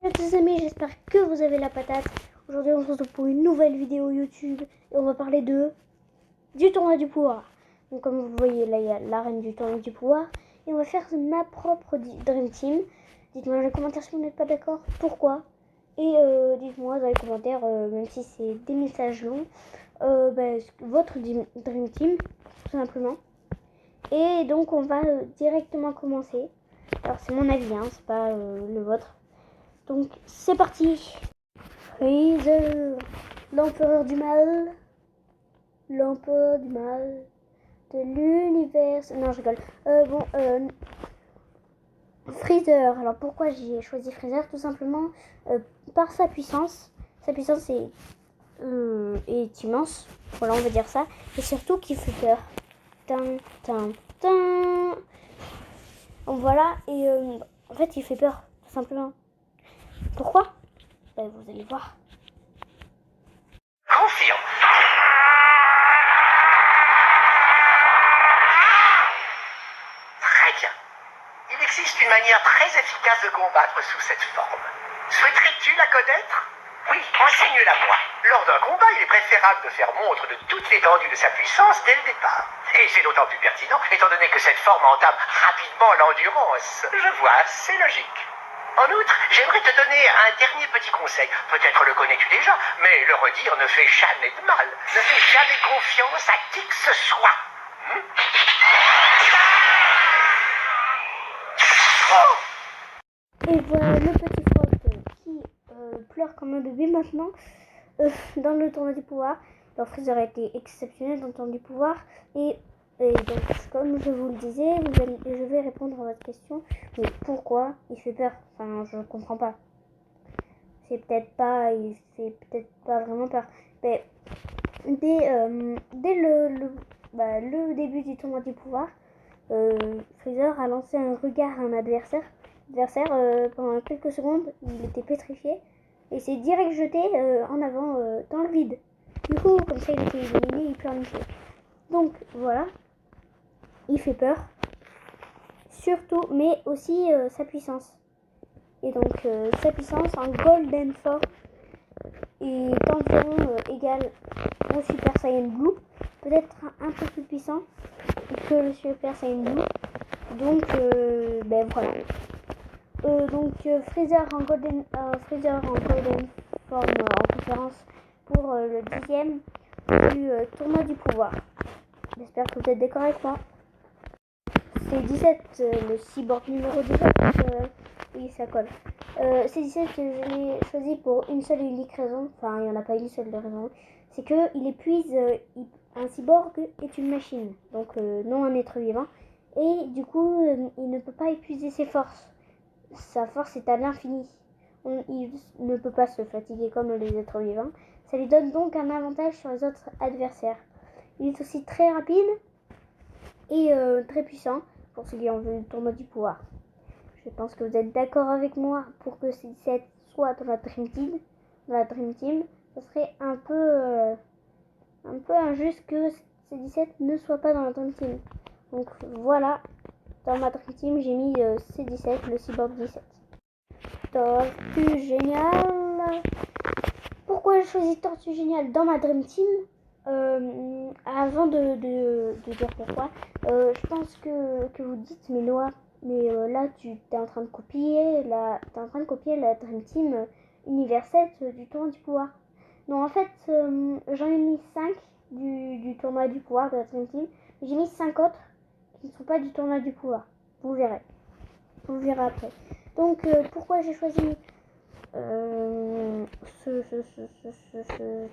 Salut à tous les amis, j'espère que vous avez la patate. Aujourd'hui on se retrouve pour une nouvelle vidéo YouTube et on va parler du tournoi du pouvoir. Donc comme vous voyez là il y a l'arène du tournoi du pouvoir et on va faire ma propre Dream Team. Dites-moi dans les commentaires si vous n'êtes pas d'accord, pourquoi. Et dites-moi dans les commentaires, même si c'est des messages longs, votre Dream Team tout simplement. Et donc on va directement commencer. Alors c'est mon avis, hein, c'est pas le vôtre. Donc c'est parti. Freezer, l'empereur du mal de l'univers. Non, je rigole. Freezer. Alors pourquoi j'ai choisi Freezer? Tout simplement par sa puissance. Sa puissance est immense. Voilà, on va dire ça. Et surtout qu'il fait peur. Tin, tin, tin. Donc voilà. Et en fait, il fait peur, tout simplement. Pourquoi? Vous allez voir. Confirme. Très bien. Il existe une manière très efficace de combattre sous cette forme. Souhaiterais-tu la connaître? Oui, enseigne-la-moi. Lors d'un combat, il est préférable de faire montre de toute l'étendue de sa puissance dès le départ. Et c'est d'autant plus pertinent, étant donné que cette forme entame rapidement l'endurance. Je vois, c'est logique. En outre, j'aimerais te donner un dernier petit conseil. Peut-être le connais-tu déjà, mais le redire ne fait jamais de mal. Ne fais jamais confiance à qui que ce soit. Et voilà le petit Frog qui pleure comme un bébé maintenant dans le tournoi du pouvoir. Alors Freezer a été exceptionnel dans le tournoi du pouvoir. Et donc comme je vous le disais, je vais répondre à votre question. Mais pourquoi il fait peur? Enfin, je comprends pas. Il fait peut-être pas vraiment peur. Mais dès le début du tournoi du pouvoir, Freezer a lancé un regard à un adversaire. Pendant quelques secondes, il était pétrifié et s'est direct jeté en avant dans le vide. Du coup, comme ça, il était éliminé, il pleurnichait. Donc voilà, il fait peur, surtout, mais aussi sa puissance. Et donc sa puissance en Golden Force est environ égale au Super Saiyan Blue, peut-être un peu plus puissant que le Super Saiyan Blue. Donc voilà. Freezer en Golden Form en conférence pour le 10e du tournoi du pouvoir. J'espère que vous êtes d'accord avec moi. C'est 17, le cyborg numéro 17. Oui, ça colle. C'est 17 que je l'ai choisi pour une seule et unique raison. Enfin, il n'y en a pas une seule raison. C'est qu'il épuise. Un cyborg est une machine, donc non un être vivant. Et du coup, il ne peut pas épuiser ses forces. Sa force est à l'infini. Il ne peut pas se fatiguer comme les êtres vivants. Ça lui donne donc un avantage sur les autres adversaires. Il est aussi très rapide et très puissant pour ceux qui ont vu le tournoi du pouvoir. Je pense que vous êtes d'accord avec moi pour que C17 soit dans la Dream Team. Ce serait un peu injuste que C17 ne soit pas dans la Dream Team. Donc voilà, dans ma Dream Team, j'ai mis C17, le Cyborg 17. Tortue Géniale. Pourquoi j'ai choisi Tortue Géniale dans ma Dream Team? Avant de dire pourquoi, je pense que vous dites, mais Noah, là tu es en train de copier la Dream Team Univers 7 du tournoi du pouvoir. Non, en fait, j'en ai mis 5 du tournoi du pouvoir de la Dream Team. J'ai mis 5 autres qui ne sont pas du tournoi du pouvoir. Vous verrez. Vous verrez après. Donc, pourquoi j'ai choisi ce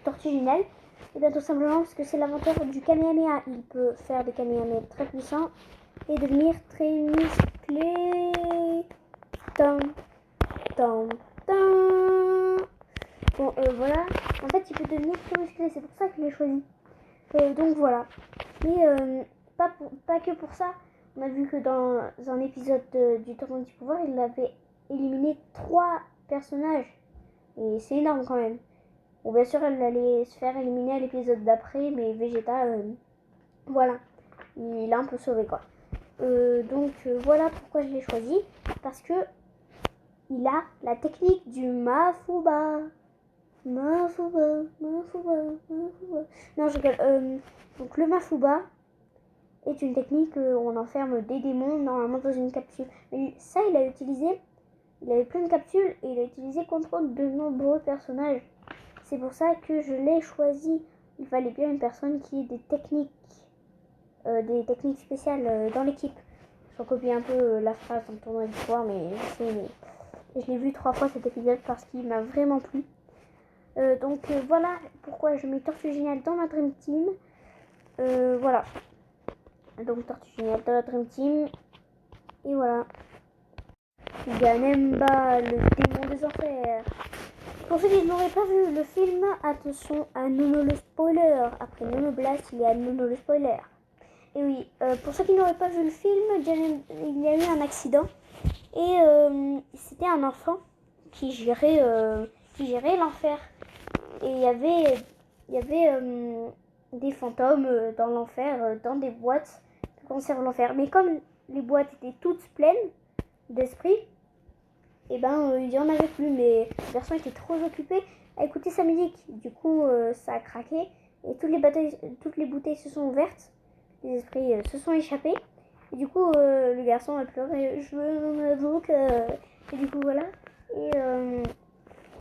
Tortue Géniale? Et bien tout simplement parce que c'est l'avantage du Kamehameha. Il peut faire des Kamehameha très puissants et devenir très musclé. Tam, tam, tam. Bon, voilà. En fait, il peut devenir très musclé. C'est pour ça que je l'ai choisi. Donc voilà. Mais pas que pour ça. On a vu que dans un épisode du Tournoi du pouvoir, il avait éliminé 3 personnages. Et c'est énorme quand même. Bon, bien sûr, elle allait se faire éliminer à l'épisode d'après, mais Vegeta, voilà. Il a un peu sauvé quoi. Voilà pourquoi je l'ai choisi. Parce que il a la technique du Mafuba. Mafuba, Mafuba, Mafuba. Non, je rigole. Donc le Mafuba est une technique où on enferme des démons normalement dans une capsule. Mais ça, il a utilisé. Il avait plein de capsules et il a utilisé contre de nombreux personnages. C'est pour ça que je l'ai choisi. Il fallait bien une personne qui ait des techniques spéciales dans l'équipe. Je recopie un peu la phrase dans le tournoi du pouvoir, mais je l'ai vu 3 fois cet épisode parce qu'il m'a vraiment plu. Donc voilà pourquoi je mets Tortue Géniale dans ma Dream Team. Voilà. Donc Tortue Géniale dans la Dream Team. Et voilà. Janemba, le démon des enfers. Pour ceux qui n'auraient pas vu le film, attention à Nono le spoiler. Après Nono Blast, il y a Nono le spoiler. Et oui, pour ceux qui n'auraient pas vu le film, il y a eu un accident. Et c'était un enfant qui gérait l'enfer. Et il y avait des fantômes dans l'enfer, dans des boîtes qui conservent l'enfer. Mais comme les boîtes étaient toutes pleines d'esprit, et il y en avait plus. Mais la personne était trop occupée à écouter sa musique. Du coup, ça a craqué et toutes les bouteilles se sont ouvertes. Les esprits se sont échappés. Et du coup, le garçon a pleuré. Je veux mon avocat. Et du coup, voilà. Et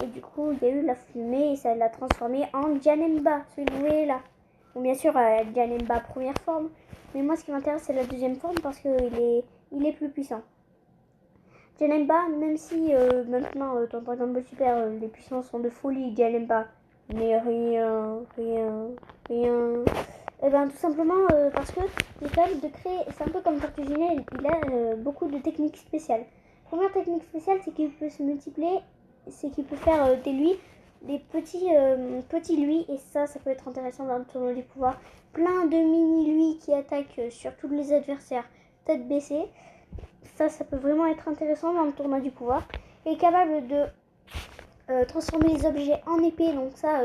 du coup, il y a eu la fumée et ça l'a transformé en Janemba, celui que vous voyez là. Bon, bien sûr, Janemba première forme. Mais moi, ce qui m'intéresse, c'est la deuxième forme parce qu'il est plus puissant. Janemba, même si maintenant, dans Dragon Ball Super, les puissances sont de folie, Janemba n'est rien. Et tout simplement parce que il est capable de créer, c'est un peu comme Tortue Géniale, il a beaucoup de techniques spéciales. Première technique spéciale, c'est qu'il peut se multiplier, c'est qu'il peut faire des petits lui, et ça peut être intéressant dans le tournoi du pouvoir. Plein de mini lui qui attaquent sur tous les adversaires, tête baissée. Ça peut vraiment être intéressant dans le tournoi du pouvoir. Il est capable de transformer les objets en épée, donc ça,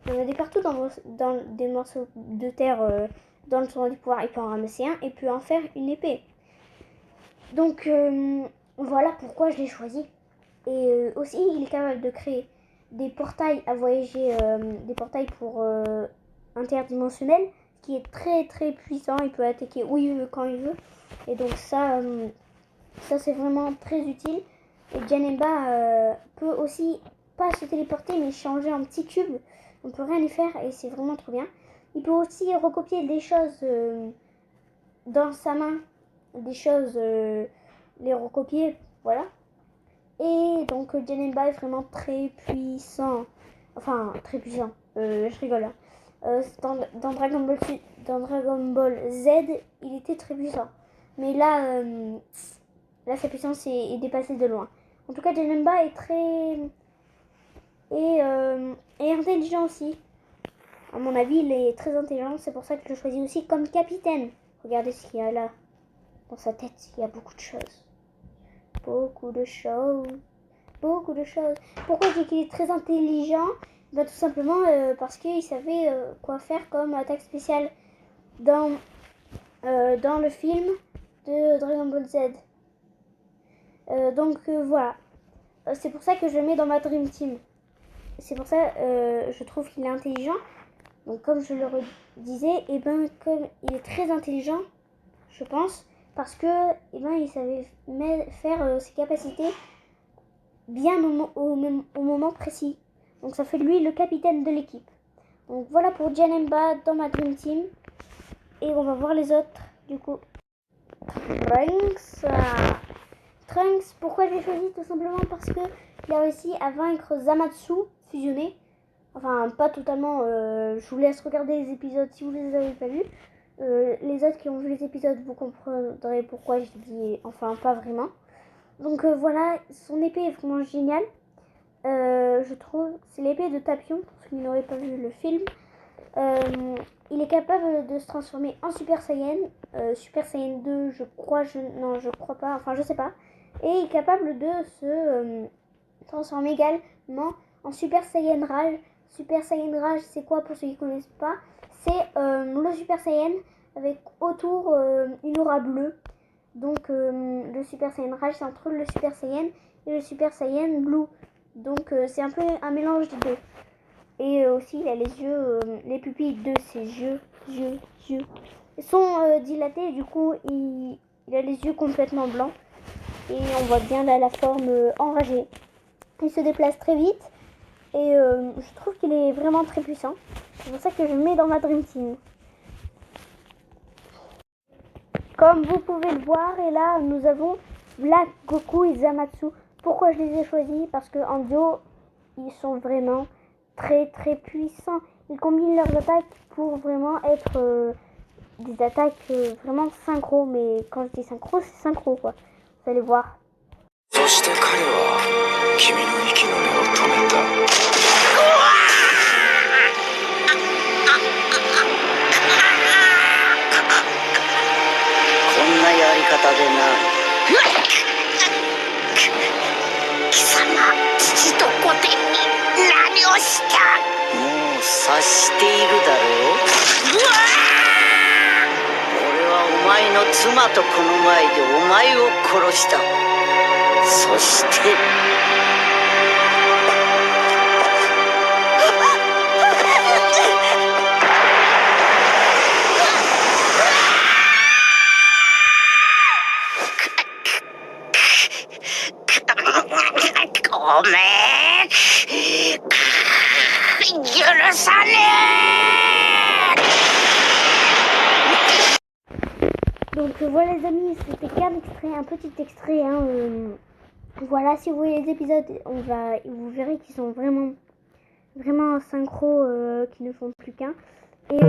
il y en a des partout dans des morceaux de terre dans le tournoi du pouvoir. Il peut en ramasser un et peut en faire une épée. Donc voilà pourquoi je l'ai choisi. Et aussi, il est capable de créer des portails à voyager, des portails pour interdimensionnels, qui est très très puissant. Il peut attaquer où il veut, quand il veut. Et donc ça c'est vraiment très utile. Et Janemba peut aussi pas se téléporter mais changer en petit cube. On peut rien y faire et c'est vraiment trop bien. Il peut aussi recopier des choses dans sa main, des choses, les recopier, voilà. Et donc Janemba est vraiment très puissant. Enfin, très puissant. Je rigole. Hein. Dans Dragon Ball Z, il était très puissant. Mais là, sa puissance est dépassée de loin. En tout cas, Janemba est très... et intelligent aussi. À mon avis, il est très intelligent. C'est pour ça que je le choisis aussi comme capitaine. Regardez ce qu'il y a là. Dans sa tête, il y a beaucoup de choses. Beaucoup de choses. Pourquoi je dis qu'il est très intelligent? Tout simplement parce qu'il savait quoi faire comme attaque spéciale dans le film de Dragon Ball Z. Donc voilà. C'est pour ça que je le mets dans ma Dream Team. C'est pour ça je trouve qu'il est intelligent. Donc comme je le redisais, comme il est très intelligent, je pense, parce que il savait faire ses capacités bien au moment précis. Donc ça fait de lui le capitaine de l'équipe. Donc voilà pour Janemba dans ma Dream Team. Et on va voir les autres du coup. Trunks, pourquoi je l'ai choisi? Tout simplement parce qu'il a réussi à vaincre Zamatsu fusionné. Enfin, pas totalement. Je vous laisse regarder les épisodes si vous les avez pas vus. Les autres qui ont vu les épisodes, vous comprendrez pourquoi je dis enfin pas vraiment. Donc voilà, son épée est vraiment géniale. Je trouve, c'est l'épée de Tapion, pour ceux qui n'auraient pas vu le film. Il est capable de se transformer en Super Saiyan. Super Saiyan 2, je crois pas, enfin je sais pas. Et il est capable de se transformer également en Super Saiyan Rage. Super Saiyan Rage, c'est quoi pour ceux qui ne connaissent pas? C'est le Super Saiyan avec autour une aura bleue. Donc le Super Saiyan Rage, c'est entre le Super Saiyan et le Super Saiyan Blue. Donc c'est un peu un mélange des deux. Et aussi il a les yeux, les pupilles de ses yeux. Ils sont dilatés et du coup il a les yeux complètement blancs. Et on voit bien là la forme enragée. Il se déplace très vite. Et je trouve qu'il est vraiment très puissant. C'est pour ça que je le mets dans ma Dream Team. Comme vous pouvez le voir, et là nous avons Black, Goku et Zamatsu. Pourquoi je les ai choisis? Parce qu'en duo, ils sont vraiment très puissants. Ils combinent leurs attaques pour vraiment être des attaques vraiment synchro. Mais quand je dis synchro, c'est synchro quoi. Vous allez voir. そして彼は君の息の根を止めた。こんなやり方でな。貴様、父と御殿に何をした？もう察しているだろう。俺はお前の妻とこの前でお前を殺した。そしてごめん許さねえ。Donc voilà les amis, c'était qu'un extrait, un petit extrait. Voilà, si vous voyez les épisodes, vous verrez qu'ils sont vraiment synchro, qui ne font plus qu'un. Et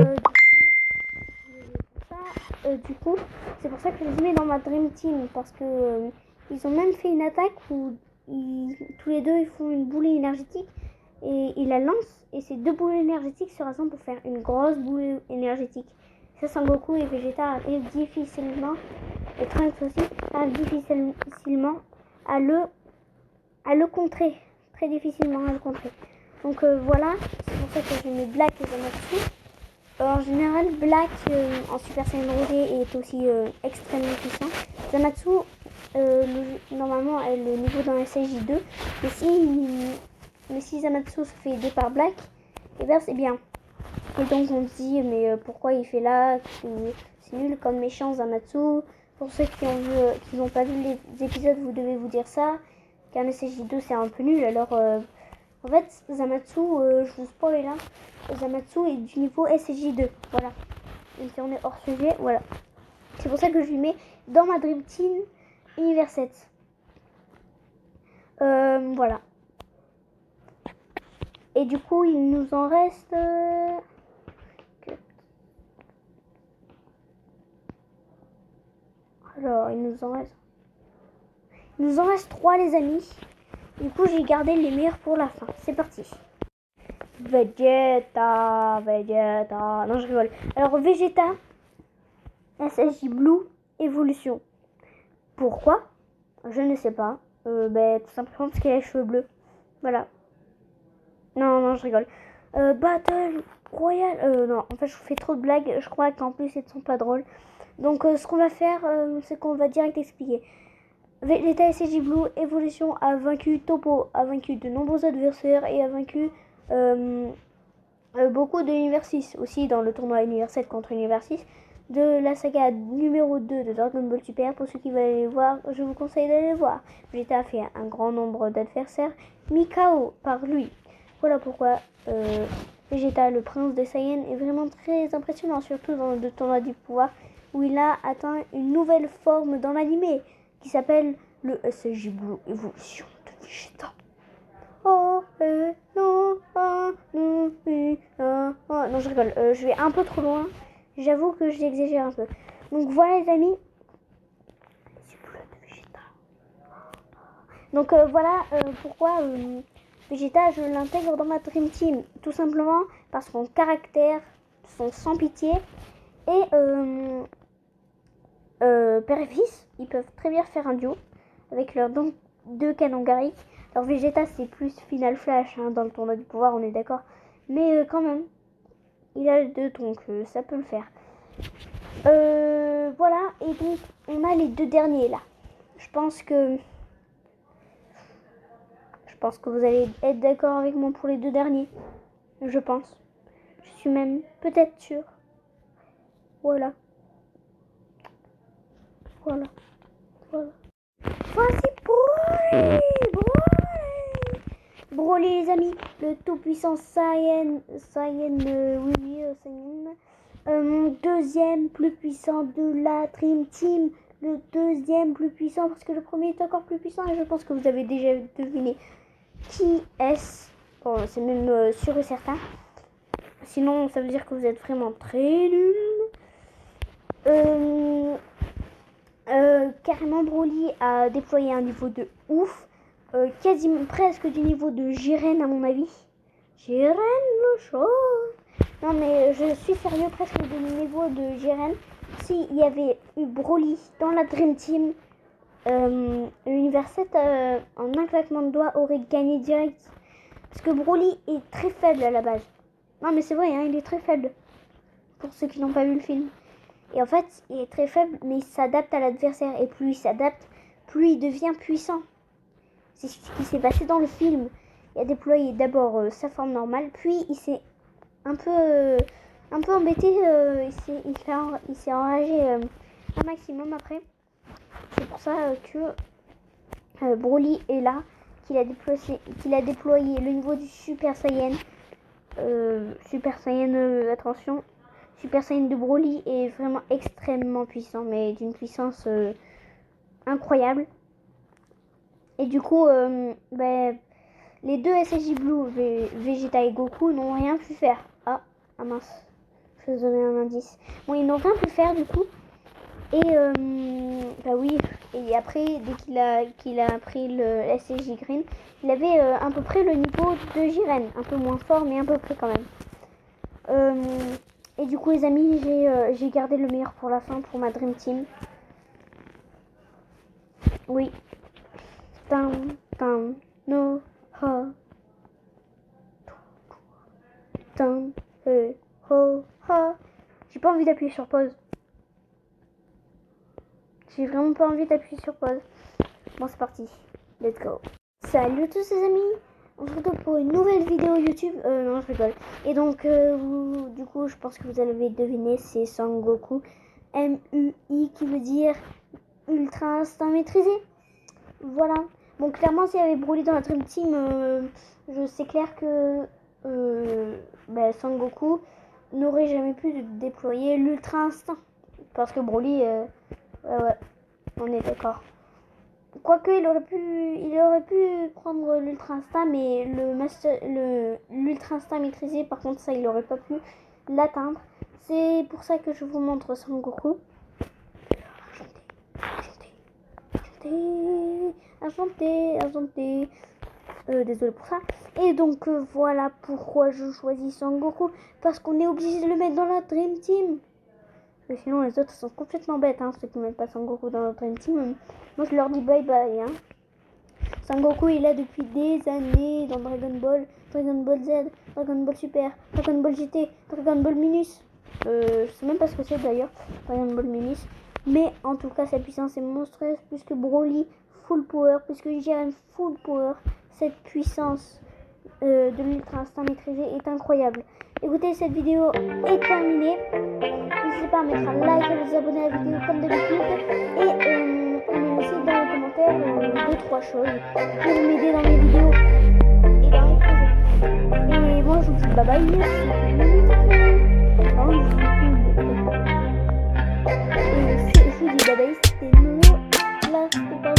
du coup, c'est pour ça que je les mets dans ma Dream Team, parce que ils ont même fait une attaque où tous les deux ils font une boule énergétique et ils la lancent, et ces deux boules énergétiques se rassemblent pour faire une grosse boule énergétique. Ça, Sangoku et Vegeta arrivent difficilement, et Trunks aussi arrivent difficilement à le contrer, très difficilement à le contrer. Donc voilà, c'est pour ça que je mets Black et Zamatsu. En général, Black en Super Saiyan Rouge est aussi extrêmement puissant. Zamatsu, normalement, est le niveau d'un SSJ2, mais si Zamatsu se fait aider par Black, et bien c'est bien. Et donc on se dit, mais pourquoi il fait là? C'est nul comme méchant Zamatsu. Pour ceux qui n'ont pas vu les épisodes, vous devez vous dire ça, qu'un SSJ2 c'est un peu nul. Alors en fait Zamatsu, je vous spoil là, Zamatsu est du niveau SSJ2, voilà. Et si on est hors sujet, voilà. C'est pour ça que je lui mets dans ma Dream Team Univers 7. Voilà. Et du coup il nous en reste... Alors, il nous en reste 3 les amis. Du coup, j'ai gardé les meilleurs pour la fin. C'est parti. Vegeta. Non, je rigole. Alors, Vegeta, SSJ Blue, évolution. Pourquoi? Je ne sais pas. Tout simplement parce qu'il a les cheveux bleus. Voilà. Non, je rigole. Battle Royale. Non, en fait, je vous fais trop de blagues. Je crois qu'en plus, elles ne sont pas drôles. Donc ce qu'on va faire, c'est qu'on va direct expliquer. Vegeta SSJ Blue Evolution a vaincu Toppo, a vaincu de nombreux adversaires et a vaincu beaucoup de Univers 6. Aussi dans le tournoi Univers 7 contre Univers 6 de la saga numéro 2 de Dragon Ball Super. Pour ceux qui veulent aller voir, je vous conseille d'aller voir. Vegeta a fait un grand nombre d'adversaires mis KO par lui. Voilà pourquoi Vegeta, le prince des Saiyans, est vraiment très impressionnant, surtout dans le tournoi du pouvoir, où il a atteint une nouvelle forme dans l'anime qui s'appelle le SSJ Blue Evolution de Vegeta. Non, je rigole, je vais un peu trop loin, j'avoue que j'exagère un peu. Donc voilà les amis, c'est bleu de Vegeta. Donc voilà pourquoi Vegeta, je l'intègre dans ma Dream Team, tout simplement parce que son caractère, son sans pitié, et père et fils, ils peuvent très bien faire un duo avec leurs deux canons Garic. Alors Vegeta c'est plus Final Flash dans le tournoi du pouvoir, on est d'accord, mais quand même il a les deux, donc ça peut le faire. Voilà, et donc on a les deux derniers là. Je pense que vous allez être d'accord avec moi pour les deux derniers. Je pense. Je suis même peut-être sûre. Voilà. Voilà. Voici Broly. Broly les amis, le tout puissant Saiyan, mon deuxième plus puissant de la Dream Team, le deuxième plus puissant parce que le premier est encore plus puissant et je pense que vous avez déjà deviné qui est-ce. Bon, c'est même sûr et certain. Sinon, ça veut dire que vous êtes vraiment très nuls. Carrément, Broly a déployé un niveau de ouf. Quasiment presque du niveau de Jiren à mon avis. Jiren le chaud. Non mais je suis sérieux, presque du niveau de Jiren. S'il y avait eu Broly dans la Dream Team, l'univers 7 en un claquement de doigts aurait gagné direct. Parce que Broly est très faible à la base. Non mais c'est vrai, hein, il est très faible. Pour ceux qui n'ont pas vu le film. Et en fait, il est très faible, mais il s'adapte à l'adversaire. Et plus il s'adapte, plus il devient puissant. C'est ce qui s'est passé dans le film. Il a déployé d'abord sa forme normale, puis il s'est un peu embêté. Il s'est enragé un maximum après. C'est pour ça que Broly est là, qu'il a déployé le niveau du Super Saiyan. Attention. Super Saiyan de Broly est vraiment extrêmement puissant, mais d'une puissance incroyable. Et du coup, les deux SSJ Blue, Vegeta et Goku, n'ont rien pu faire. Ah mince, je vais vous donner un indice. Bon, ils n'ont rien pu faire du coup. Et oui, et après, dès qu'il a pris le SSJ Green, il avait à peu près le niveau de Jiren. Un peu moins fort, mais à peu près quand même. Et du coup les amis, j'ai gardé le meilleur pour la fin, pour ma Dream Team. Oui. No ha. Ho ha. J'ai pas envie d'appuyer sur pause. J'ai vraiment pas envie d'appuyer sur pause. Bon, c'est parti. Let's go. Salut à tous les amis. On se retrouve pour une nouvelle vidéo YouTube. Non, je rigole. Et donc, du coup, je pense que vous avez deviné, c'est Sangoku. MUI qui veut dire Ultra Instinct Maîtrisé. Voilà. Bon, clairement, s'il y avait Broly dans la Dream Team, je sais clair que Sangoku n'aurait jamais pu déployer l'Ultra Instinct. Parce que Broly, ouais, on est d'accord. Quoique il aurait pu prendre l'Ultra Instinct, mais l'Ultra Instinct maîtrisé, par contre ça il aurait pas pu l'atteindre. C'est pour ça que je vous montre Sangoku. Enchanté. Désolé pour ça. Et donc voilà pourquoi je choisis Sangoku, parce qu'on est obligé de le mettre dans la Dream Team. Mais sinon les autres sont complètement bêtes, hein, ceux qui mettent pas Sangoku dans la Dream Team. Moi je leur dis bye bye, hein. Sangoku est là depuis des années dans Dragon Ball, Dragon Ball Z, Dragon Ball Super, Dragon Ball GT, Dragon Ball Minus. Je sais même pas ce que c'est d'ailleurs, Dragon Ball Minus. Mais en tout cas, sa puissance est monstrueuse puisque Broly full power, puisque Jiren full power. Cette puissance de l'Ultra Instinct maîtrisé est incroyable. Écoutez, cette vidéo est terminée. N'hésitez pas à mettre un like, à vous abonner à la vidéo comme d'habitude et à me laisser dans les commentaires 2-3 choses pour m'aider dans mes vidéos et dans mes projets. Et moi je vous dis bye bye, je vous dis bye bye, c'était Nono, là c'était pas